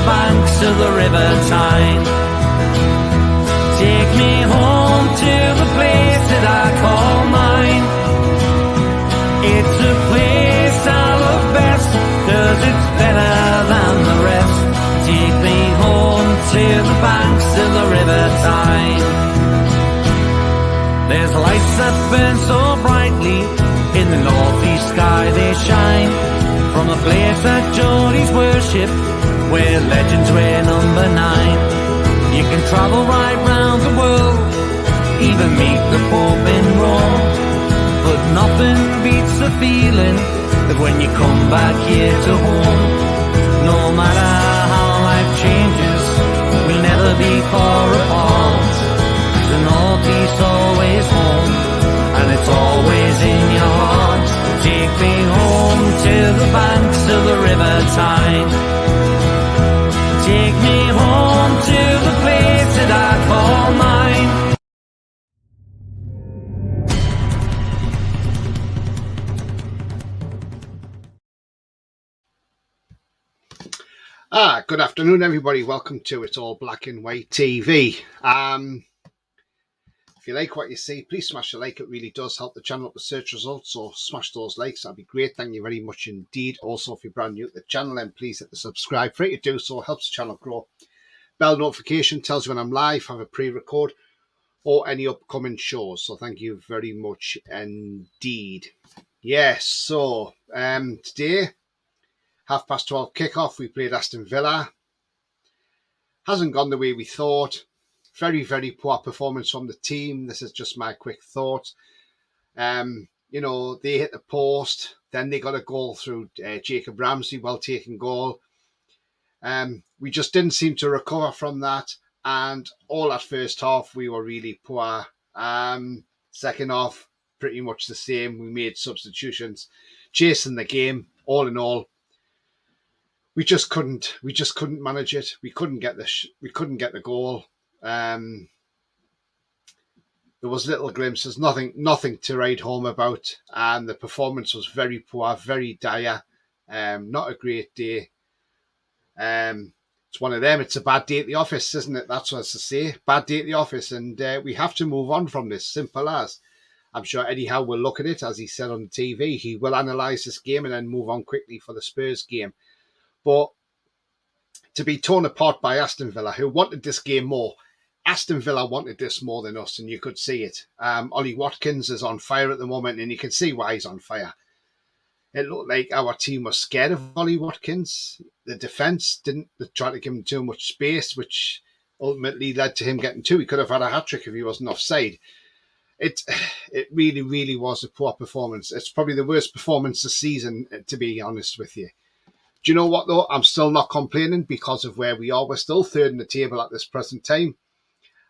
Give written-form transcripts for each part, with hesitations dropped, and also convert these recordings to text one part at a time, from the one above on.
banks of the River Tyne. Take me home to the place that I call mine. It's a place I love best, 'cause it's better than the rest. Take me home to the banks of the River Tyne. There's lights that burn so brightly, in the northeast sky they shine. From a place that Geordies worship, where legends wear number 9. You can travel right round the world, even meet the Pope in Rome. But nothing beats the feeling that when you come back here to home. No matter how life changes, we'll never be far apart. The northeast always home, and it's always in your heart. Take me home to the banks of the River Tyne. Take me home to the place that I call mine. Good afternoon, everybody. Welcome to It's All Black and White TV. If you like what you see, please smash a like. It really does help the channel up with search results, so smash those likes. That'd be great. Thank you very much indeed. Also, if you're brand new to the channel, then please hit the subscribe. Free to do so, helps the channel grow. Bell notification tells you when I'm live, have a pre-record, or any upcoming shows. So thank you very much indeed. Yes, so today, 12:30 kickoff, we played Aston Villa. Hasn't gone the way we thought. Very, very poor performance from the team. This is just my quick thoughts. You know, they hit the post. Then they got a goal through Jacob Ramsey, well-taken goal. We just didn't seem to recover from that. And all that first half, we were really poor. Second half, pretty much the same. We made substitutions, chasing the game. All in all, we just couldn't manage it. We couldn't get the goal. There was little glimpses, nothing to write home about, and the performance was very poor, very dire. Not a great day. It's one of them. It's a bad day at the office, isn't it? That's what I was to say. Bad day at the office, and we have to move on from this. Simple as. I'm sure Eddie Howe will look at it, as he said on the TV. He will analyse this game and then move on quickly for the Spurs game. But to be torn apart by Aston Villa, who wanted this game more. Aston Villa wanted this more than us, and you could see it. Ollie Watkins is on fire at the moment, and you can see why he's on fire. It looked like our team was scared of Ollie Watkins. The defence didn't try to give him too much space, which ultimately led to him getting two. He could have had a hat-trick if he wasn't offside. It really, really was a poor performance. It's probably the worst performance this season, to be honest with you. Do you know what, though? I'm still not complaining because of where we are. We're still third in the table at this present time.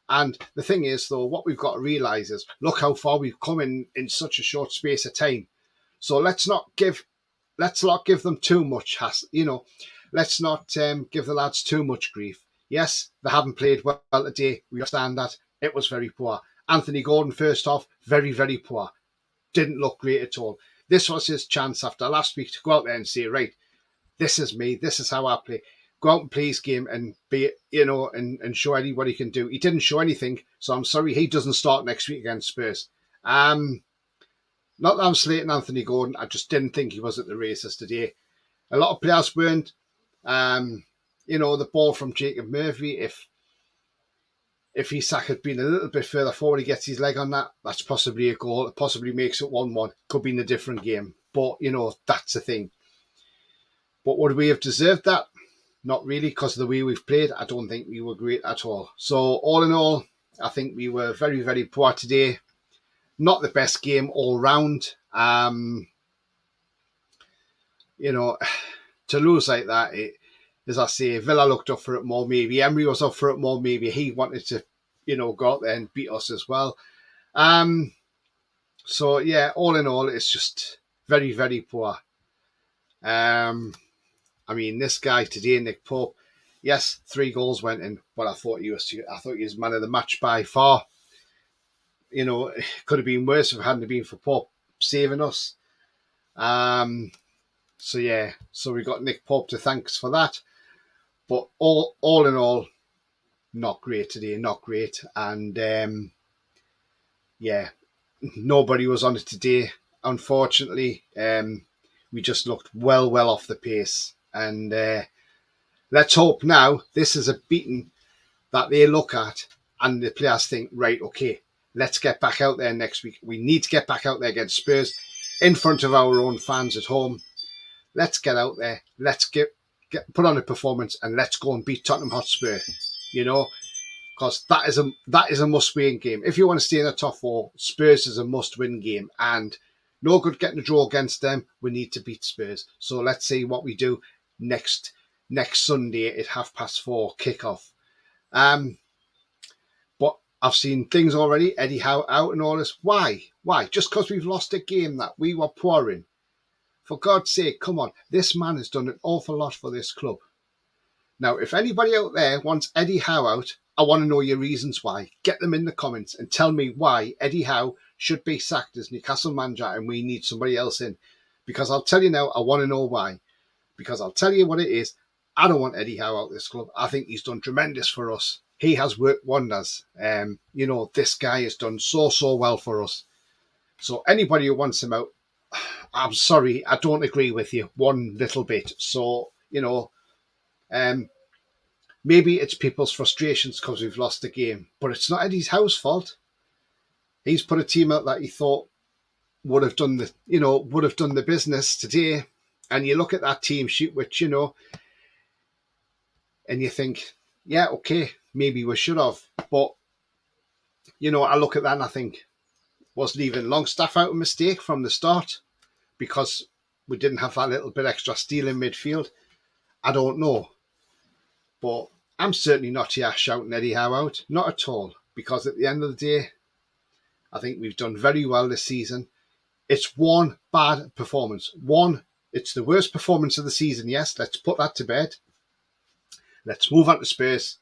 And the thing is, though, what we've got to realise is, look how far we've come in such a short space of time. So let's not give them too much, let's not give the lads too much grief. Yes, they haven't played well today. We understand that. It was very poor. Anthony Gordon, first off, very, very poor. Didn't look great at all. This was his chance after last week to go out there and say, right, this is me. This is how I play. Go out and play his game and be, and show Eddie what he can do. He didn't show anything, so I'm sorry he doesn't start next week against Spurs. Not that I'm slating Anthony Gordon, I just didn't think he was at the races today. A lot of players weren't. The ball from Jacob Murphy, if Isak had been a little bit further forward, he gets his leg on that, that's possibly a goal. It possibly makes it 1-1. Could be in a different game. But, that's the thing. But would we have deserved that? Not really, because of the way we've played. I don't think we were great at all. So, all in all, I think we were very, very poor today. Not the best game all round. To lose like that, as I say, Villa looked up for it more, maybe. Emery was up for it more, maybe. He wanted to, go out there and beat us as well. So, yeah, all in all, it's just very, very poor. This guy today, Nick Pope, yes, 3 goals went in, but I thought he was man of the match by far. It could have been worse if it hadn't been for Pope saving us. So we got Nick Pope to thank us for that. But all in all, not great today, not great. And yeah, nobody was on it today. Unfortunately, we just looked well off the pace. And let's hope now this is a beating that they look at and the players think, right, okay, let's get back out there next week. We need to get back out there against Spurs in front of our own fans at home. Let's get out there. Let's get put on a performance and let's go and beat Tottenham Hotspur. You know, because that is a must-win game. If you want to stay in the top four, Spurs is a must-win game, and no good getting a draw against them. We need to beat Spurs. So let's see what we do next Sunday at 4:30 kickoff. But I've seen things already. Eddie Howe out and all this. Why? Just because we've lost a game that we were poor in? For God's sake, come on. This man has done an awful lot for this club. Now, if anybody out there wants Eddie Howe out, I want to know your reasons why. Get them in the comments and tell me why Eddie Howe should be sacked as Newcastle manager and we need somebody else in. Because I'll tell you now, I want to know why. Because I'll tell you what it is. I don't want Eddie Howe out this club. I think he's done tremendous for us. He has worked wonders. This guy has done so well for us. So anybody who wants him out, I'm sorry, I don't agree with you one little bit. So, maybe it's people's frustrations because we've lost the game, but it's not Eddie Howe's fault. He's put a team out that he thought would have done the business today. And you look at that team sheet, which, and you think, yeah, okay, maybe we should have. But, I look at that and I think, was leaving Longstaff out a mistake from the start because we didn't have that little bit extra steel in midfield? I don't know. But I'm certainly not here shouting Eddie Howe out. Not at all. Because at the end of the day, I think we've done very well this season. It's one bad performance. It's the worst performance of the season, yes. Let's put that to bed. Let's move on to Spurs.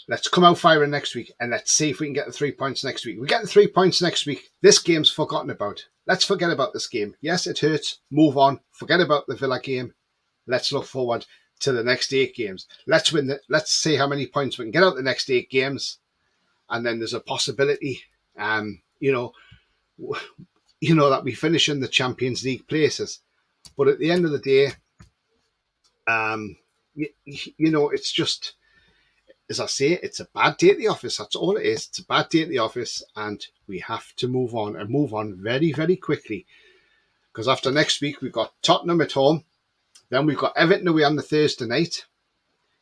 Let's come out firing next week and let's see if we can get the 3 points next week. We get the 3 points next week. This game's forgotten about. Let's forget about this game. Yes, it hurts. Move on. Forget about the Villa game. Let's look forward to the next 8 games. Let's see how many points we can get out the next 8 games. And then there's a possibility, that we finish in the Champions League places. But at the end of the day, it's just, as I say, it's a bad day at the office. That's all it is. It's a bad day at the office, and we have to move on and move on very, very quickly. Because after next week, we've got Tottenham at home. Then we've got Everton away on the Thursday night.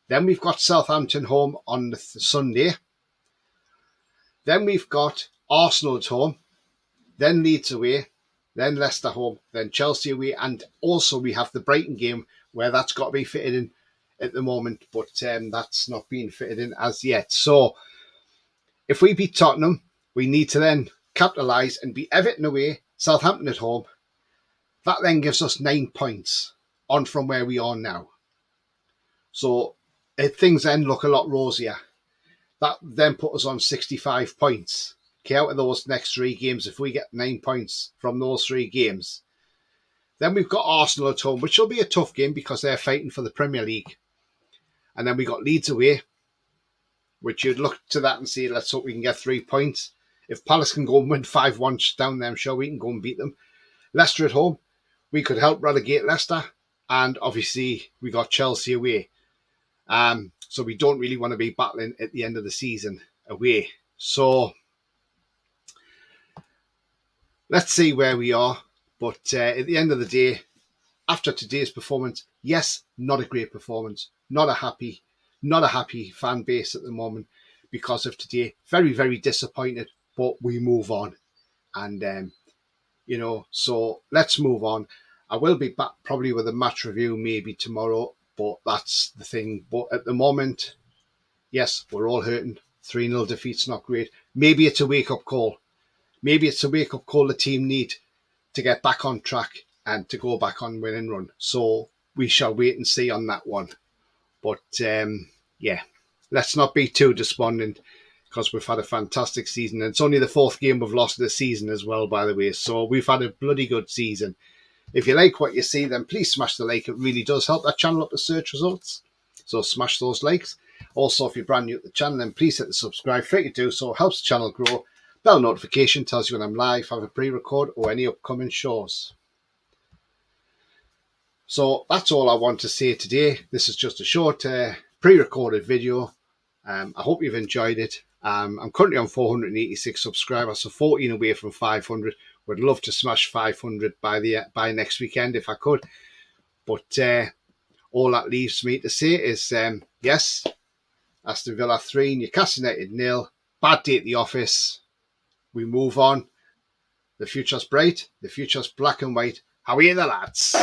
Then we've got Southampton home on the Sunday. Then we've got Arsenal at home. Then Leeds away. Then Leicester home. Then Chelsea away. And also we have the Brighton game where that's got to be fitted in at the moment. But that's not being fitted in as yet. So if we beat Tottenham, we need to then capitalise and beat Everton away, Southampton at home. That then gives us 9 points on from where we are now. So things then look a lot rosier. That then put us on 65 points. Okay, out of those next 3 games, if we get 9 points from those 3 games. Then we've got Arsenal at home, which will be a tough game because they're fighting for the Premier League. And then we got Leeds away, which you'd look to that and say, let's hope we can get 3 points. If Palace can go and win 5-1 down there, I'm sure we can go and beat them. Leicester at home, we could help relegate Leicester. And obviously, we got Chelsea away. So we don't really want to be battling at the end of the season away. So let's see where we are. But at the end of the day, after today's performance, yes, not a great performance. Not a happy fan base at the moment because of today. Very, very disappointed, but we move on. And, so let's move on. I will be back probably with a match review maybe tomorrow, but that's the thing. But at the moment, yes, we're all hurting. 3-0 defeat's not great. Maybe it's a wake-up call. Maybe it's a wake-up call the team need to get back on track and to go back on winning run. So we shall wait and see on that one. But, let's not be too despondent because we've had a fantastic season. And it's only the 4th game we've lost this season as well, by the way. So we've had a bloody good season. If you like what you see, then please smash the like. It really does help that channel up the search results. So smash those likes. Also, if you're brand new to the channel, then please hit the subscribe. Free to do so, helps the channel grow. Bell notification tells you when I'm live, have a pre-record, or any upcoming shows. So that's all I want to say today. This is just a short pre-recorded video. I hope you've enjoyed it. I'm currently on 486 subscribers, so 14 away from 500. Would love to smash 500 by next weekend if I could. But all that leaves me to say is, yes, Aston Villa 3, Newcastle United 0. Bad day at the office. We move on. The future's bright. The future's black and white. How are you, the lads?